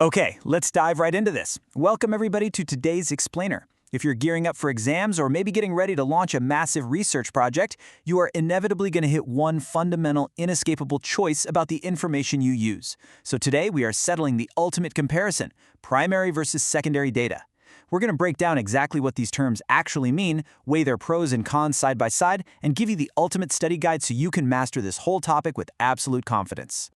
Okay, let's dive right into this. Welcome everybody to today's explainer. If you're gearing up for exams or maybe getting ready to launch a massive research project, you are inevitably going to hit one fundamental, inescapable choice about the information you use. So today we are settling the ultimate comparison, primary versus secondary data. We're going to break down exactly what these terms actually mean, weigh their pros and cons side by side, and give you the ultimate study guide so you can master this whole topic with absolute confidence.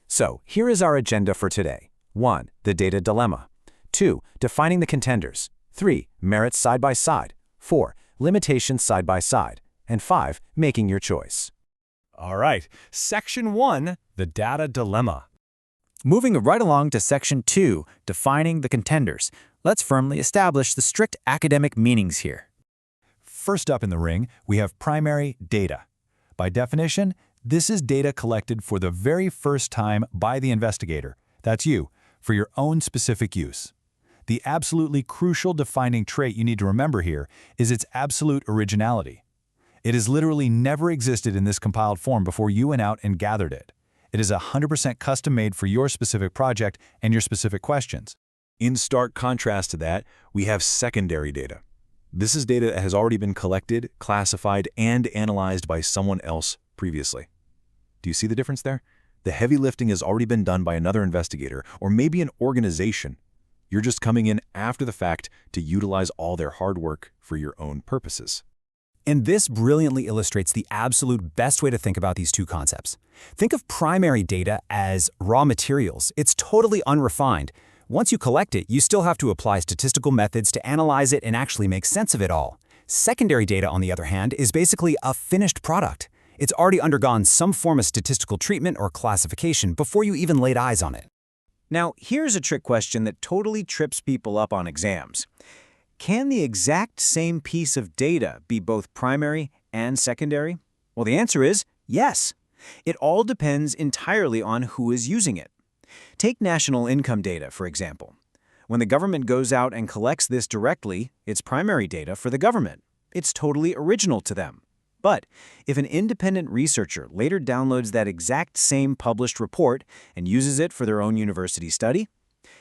So, here is our agenda for today. 1. The data dilemma. 2. Defining the contenders. 3. Merits side by side. 4. Limitations side by side. And 5. Making your choice. All right, Section 1, the data dilemma. Moving right along to Section 2, defining the contenders. Let's firmly establish the strict academic meanings here. First up in the ring, we have primary data. By definition, this is data collected for the very first time by the investigator. That's you, for your own specific use. The absolutely crucial defining trait you need to remember here is its absolute originality. It has literally never existed in this compiled form before you went out and gathered it. It is 100% custom-made for your specific project and your specific questions. In stark contrast to that, we have secondary data. This is data that has already been collected, classified, and analyzed by someone else previously. Do you see the difference there? The heavy lifting has already been done by another investigator, or maybe an organization. You're just coming in after the fact to utilize all their hard work for your own purposes. And this brilliantly illustrates the absolute best way to think about these two concepts. Think of primary data as raw materials. It's totally unrefined. Once you collect it, you still have to apply statistical methods to analyze it and actually make sense of it all. Secondary data, on the other hand, is basically a finished product. It's already undergone some form of statistical treatment or classification before you even laid eyes on it. Now, here's a trick question that totally trips people up on exams. Can the exact same piece of data be both primary and secondary? Well, the answer is yes. It all depends entirely on who is using it. Take national income data, for example. When the government goes out and collects this directly, it's primary data for the government. It's totally original to them. But if an independent researcher later downloads that exact same published report and uses it for their own university study,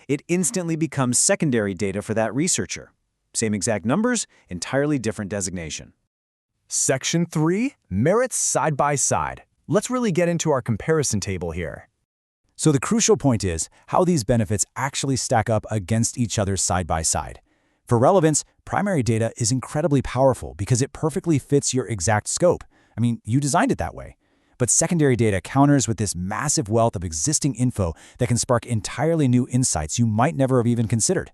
it instantly becomes secondary data for that researcher. Same exact numbers, entirely different designation. Section 3, merits side by side. Let's really get into our comparison table here. So the crucial point is how these benefits actually stack up against each other side by side. For relevance, primary data is incredibly powerful because it perfectly fits your exact scope. I mean, you designed it that way. But secondary data counters with this massive wealth of existing info that can spark entirely new insights you might never have even considered.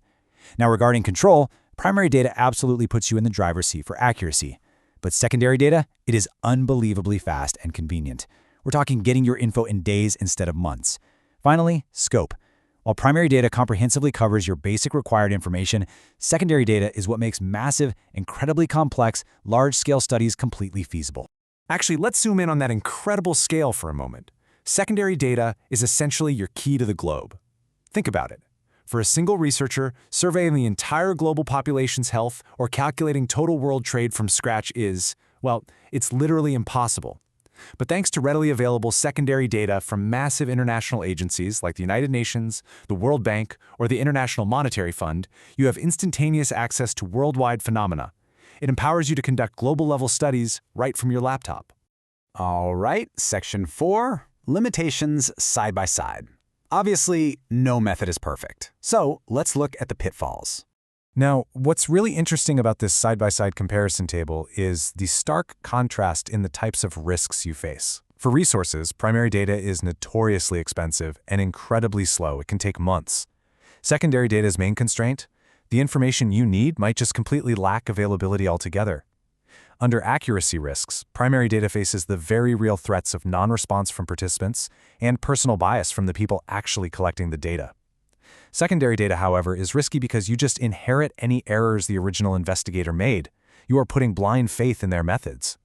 Now, regarding control, primary data absolutely puts you in the driver's seat for accuracy. But secondary data, it is unbelievably fast and convenient. We're talking getting your info in days instead of months. Finally, scope. While primary data comprehensively covers your basic required information, secondary data is what makes massive, incredibly complex, large-scale studies completely feasible. Actually, let's zoom in on that incredible scale for a moment. Secondary data is essentially your key to the globe. Think about it. For a single researcher, surveying the entire global population's health or calculating total world trade from scratch is, well, it's literally impossible. But thanks to readily available secondary data from massive international agencies like the United Nations, the World Bank, or the International Monetary Fund, you have instantaneous access to worldwide phenomena. It empowers you to conduct global-level studies right from your laptop. All right, Section 4, limitations side by side. Obviously, no method is perfect. So let's look at the pitfalls. Now, what's really interesting about this side-by-side comparison table is the stark contrast in the types of risks you face. For resources, primary data is notoriously expensive and incredibly slow. It can take months. Secondary data's main constraint? The information you need might just completely lack availability altogether. Under accuracy risks, primary data faces the very real threats of non-response from participants and personal bias from the people actually collecting the data. Secondary data, however, is risky because you just inherit any errors the original investigator made. You are putting blind faith in their methods.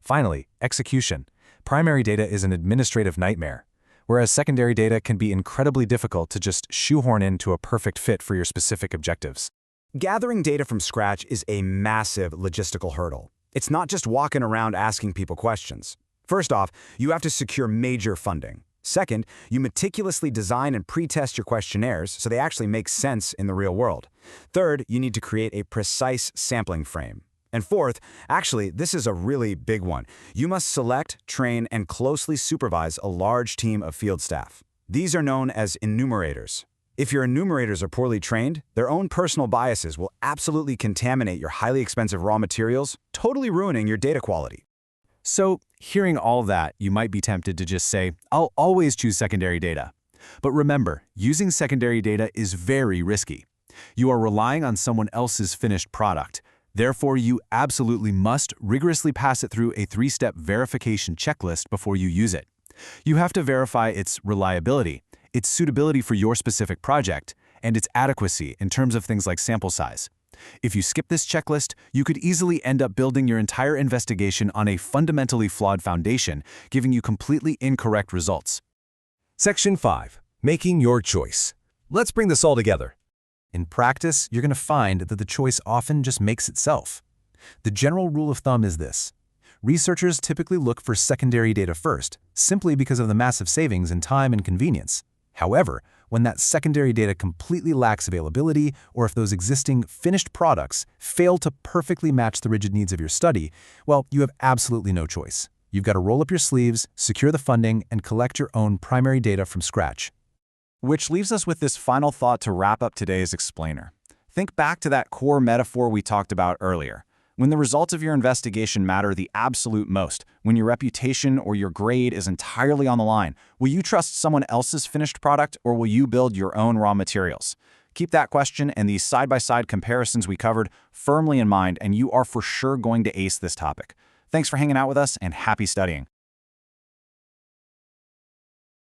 Finally, execution. Primary data is an administrative nightmare, whereas secondary data can be incredibly difficult to just shoehorn into a perfect fit for your specific objectives. Gathering data from scratch is a massive logistical hurdle. It's not just walking around asking people questions. First off, you have to secure major funding. Second, you meticulously design and pre-test your questionnaires so they actually make sense in the real world. Third, you need to create a precise sampling frame. And fourth, actually, this is a really big one. You must select, train, and closely supervise a large team of field staff. These are known as enumerators. If your enumerators are poorly trained, their own personal biases will absolutely contaminate your highly expensive raw materials, totally ruining your data quality. So, hearing all that, you might be tempted to just say, I'll always choose secondary data. But remember, using secondary data is very risky. You are relying on someone else's finished product. Therefore, you absolutely must rigorously pass it through a 3-step verification checklist before you use it. You have to verify its reliability, its suitability for your specific project, and its adequacy in terms of things like sample size. If you skip this checklist, you could easily end up building your entire investigation on a fundamentally flawed foundation, giving you completely incorrect results. Section 5. Making your choice. Let's bring this all together. In practice, you're going to find that the choice often just makes itself. The general rule of thumb is this. Researchers typically look for secondary data first, simply because of the massive savings in time and convenience. However, when that secondary data completely lacks availability, or if those existing finished products fail to perfectly match the rigid needs of your study, well, you have absolutely no choice. You've got to roll up your sleeves, secure the funding, and collect your own primary data from scratch. Which leaves us with this final thought to wrap up today's explainer. Think back to that core metaphor we talked about earlier. When the results of your investigation matter the absolute most, when your reputation or your grade is entirely on the line, will you trust someone else's finished product or will you build your own raw materials? Keep that question and these side-by-side comparisons we covered firmly in mind, and you are for sure going to ace this topic. Thanks for hanging out with us, and happy studying.